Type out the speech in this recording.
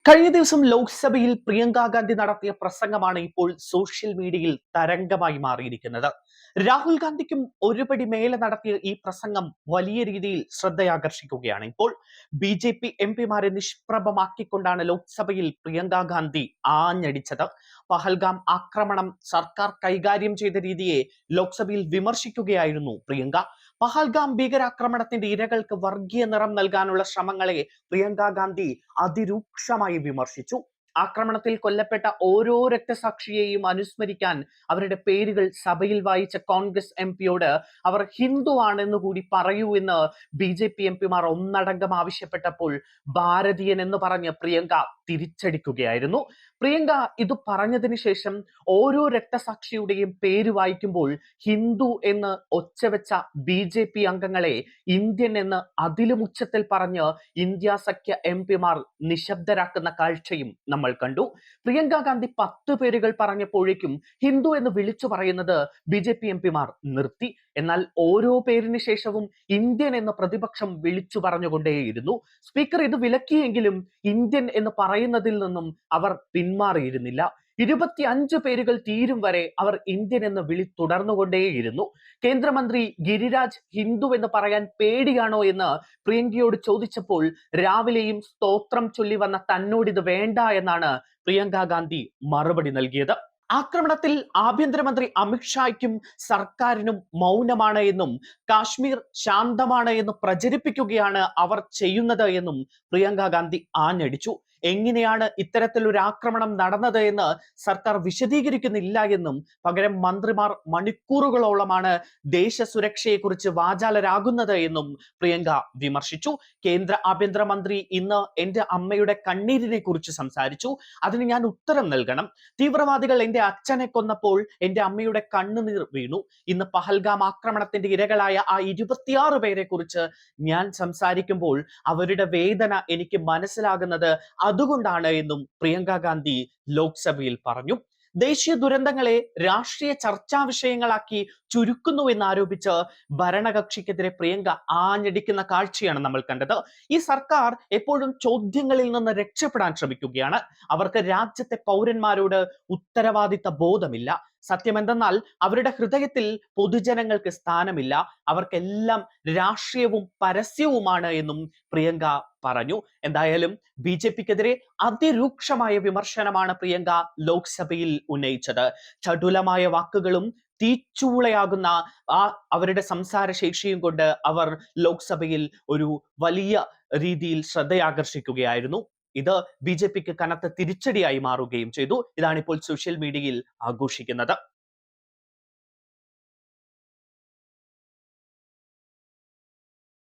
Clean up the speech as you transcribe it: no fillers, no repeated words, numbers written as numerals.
കഴിഞ്ഞ ദിവസം ലോക്സഭയിൽ പ്രിയങ്ക ഗാന്ധി നടത്തിയ പ്രസംഗമാണ് ഇപ്പോൾ സോഷ്യൽ മീഡിയയിൽ തരംഗമായി മാറിയിരിക്കുന്നത്. രാഹുൽ ഗാന്ധിക്കും ഒരുപടി മേലെ നടത്തിയ ഈ പ്രസംഗം വലിയ രീതിയിൽ ശ്രദ്ധയാകർഷിക്കുകയാണ്. ഇപ്പോൾ ബി എം പിമാരെ നിഷ്പ്രഭമാക്കിക്കൊണ്ടാണ് ലോക്സഭയിൽ പ്രിയങ്ക ഗാന്ധി ആഞ്ഞടിച്ചത്. പഹൽഗാം ആക്രമണം സർക്കാർ കൈകാര്യം ചെയ്ത രീതിയെ ലോക്സഭയിൽ വിമർശിക്കുകയായിരുന്നു പ്രിയങ്ക. പഹൽഗാം ഭീകരാക്രമണത്തിന്റെ ഇരകൾക്ക് വർഗീയ നിറം നൽകാനുള്ള ശ്രമങ്ങളെ പ്രിയങ്ക ഗാന്ധി അതിരൂക്ഷമായി വിമർശിച്ചു. ആക്രമണത്തിൽ കൊല്ലപ്പെട്ട ഓരോ രക്തസാക്ഷിയെയും അനുസ്മരിക്കാൻ അവരുടെ പേരുകൾ സഭയിൽ വായിച്ച കോൺഗ്രസ് എം പിയോട് അവർ ഹിന്ദു ആണെന്ന് കൂടി പറയൂ എന്ന് ബി എം പിമാർ ഒന്നടങ്കം ആവശ്യപ്പെട്ടപ്പോൾ ഭാരതീയൻ എന്ന് പറഞ്ഞ് പ്രിയങ്ക തിരിച്ചടിക്കുകയായിരുന്നു. പ്രിയങ്ക ഇത് പറഞ്ഞതിന് ശേഷം ഓരോ രക്തസാക്ഷിയുടെയും പേര് വായിക്കുമ്പോൾ ഹിന്ദു എന്ന് ഒച്ചവെച്ച ബി അംഗങ്ങളെ ഇന്ത്യൻ എന്ന് അതിലും ഉച്ചത്തിൽ പറഞ്ഞ് ഇന്ത്യ സഖ്യ എം പിമാർ നിശബ്ദരാക്കുന്ന കാഴ്ചയും നമ്മൾ കണ്ടു. പ്രിയങ്ക ഗാന്ധി 10 പേരുകൾ പറഞ്ഞപ്പോഴേക്കും ഹിന്ദു എന്ന് വിളിച്ചു പറയുന്നത് ബി എം പിമാർ നിർത്തി. എന്നാൽ ഓരോ പേരിന് ശേഷവും ഇന്ത്യൻ എന്ന പ്രതിപക്ഷം വിളിച്ചു പറഞ്ഞുകൊണ്ടേയിരുന്നു. സ്പീക്കർ ഇത് വിലക്കിയെങ്കിലും ഇന്ത്യൻ എന്ന് പറയുന്നതിൽ നിന്നും അവർ പിന്മാറിയിരുന്നില്ല. 25 പേരുകൾ തീരും വരെ അവർ ഇന്ത്യൻ എന്ന് വിളി തുടർന്നുകൊണ്ടേയിരുന്നു. കേന്ദ്രമന്ത്രി ഗിരിരാജ് ഹിന്ദു എന്ന് പറയാൻ പേടിയാണോ എന്ന് പ്രിയങ്കയോട് ചോദിച്ചപ്പോൾ രാവിലെയും സ്തോത്രം ചൊല്ലി വന്ന തന്നോട് ഇത് വേണ്ട എന്നാണ് പ്രിയങ്ക ഗാന്ധി മറുപടി നൽകിയത്. ആക്രമണത്തിൽ ആഭ്യന്തരമന്ത്രി അമിത്ഷായ്ക്കും സർക്കാരിനും മൗനമാണ് എന്നും കാശ്മീർ ശാന്തമാണ് എന്ന് പ്രചരിപ്പിക്കുകയാണ് അവർ ചെയ്യുന്നത് എന്നും പ്രിയങ്ക ഗാന്ധി ആഞ്ഞടിച്ചു. എങ്ങനെയാണ് ഇത്തരത്തിലൊരു ആക്രമണം നടന്നത് എന്ന് സർക്കാർ വിശദീകരിക്കുന്നില്ല എന്നും പകരം മന്ത്രിമാർ മണിക്കൂറുകളോളമാണ് ദേശ സുരക്ഷയെക്കുറിച്ച് വാചാലരാകുന്നത് എന്നും പ്രിയങ്ക വിമർശിച്ചു. കേന്ദ്ര ആഭ്യന്തരമന്ത്രി ഇന്ന് എന്റെ അമ്മയുടെ കണ്ണീരിനെ കുറിച്ച് സംസാരിച്ചു. അതിന് ഞാൻ ഉത്തരം നൽകണം. തീവ്രവാദികൾ എന്റെ അച്ഛനെ കൊന്നപ്പോൾ എന്റെ അമ്മയുടെ കണ്ണുനീർ വീണു. ഇന്ന് പഹൽഗാം ആക്രമണത്തിന്റെ ഇരകളായ ആ 26 പേരെ കുറിച്ച് ഞാൻ സംസാരിക്കുമ്പോൾ അവരുടെ വേദന എനിക്ക് മനസ്സിലാകുന്നത് അതുകൊണ്ടാണ് എന്നും പ്രിയങ്ക ഗാന്ധി ലോക്സഭയിൽ പറഞ്ഞു. ദേശീയ ദുരന്തങ്ങളെ രാഷ്ട്രീയ ചർച്ചാ വിഷയങ്ങളാക്കി ചുരുക്കുന്നു എന്നാരോപിച്ച് ഭരണകക്ഷിക്കെതിരെ പ്രിയങ്ക ആഞ്ഞടിക്കുന്ന കാഴ്ചയാണ് നമ്മൾ കണ്ടത്. ഈ സർക്കാർ എപ്പോഴും ചോദ്യങ്ങളിൽ നിന്ന് രക്ഷപ്പെടാൻ ശ്രമിക്കുകയാണ്. അവർക്ക് രാജ്യത്തെ പൗരന്മാരോട് ഉത്തരവാദിത്ത ബോധമില്ല. സത്യം എന്തെന്നാൽ അവരുടെ ഹൃദയത്തിൽ പൊതുജനങ്ങൾക്ക് സ്ഥാനമില്ല. അവർക്കെല്ലാം രാഷ്ട്രീയവും പരസ്യവുമാണ് എന്നും പ്രിയങ്ക പറഞ്ഞു. എന്തായാലും ബി അതിരൂക്ഷമായ വിമർശനമാണ് പ്രിയങ്ക ലോക്സഭയിൽ ഉന്നയിച്ചത്. ചടുലമായ വാക്കുകളും തീച്ചൂളയാകുന്ന അവരുടെ സംസാര ശേഷിയും കൊണ്ട് അവർ ലോക്സഭയിൽ ഒരു വലിയ രീതിയിൽ ശ്രദ്ധയാകർഷിക്കുകയായിരുന്നു. ഇത് ബി കനത്ത തിരിച്ചടിയായി മാറുകയും ചെയ്തു. ഇതാണിപ്പോൾ സോഷ്യൽ മീഡിയയിൽ ആഘോഷിക്കുന്നത്.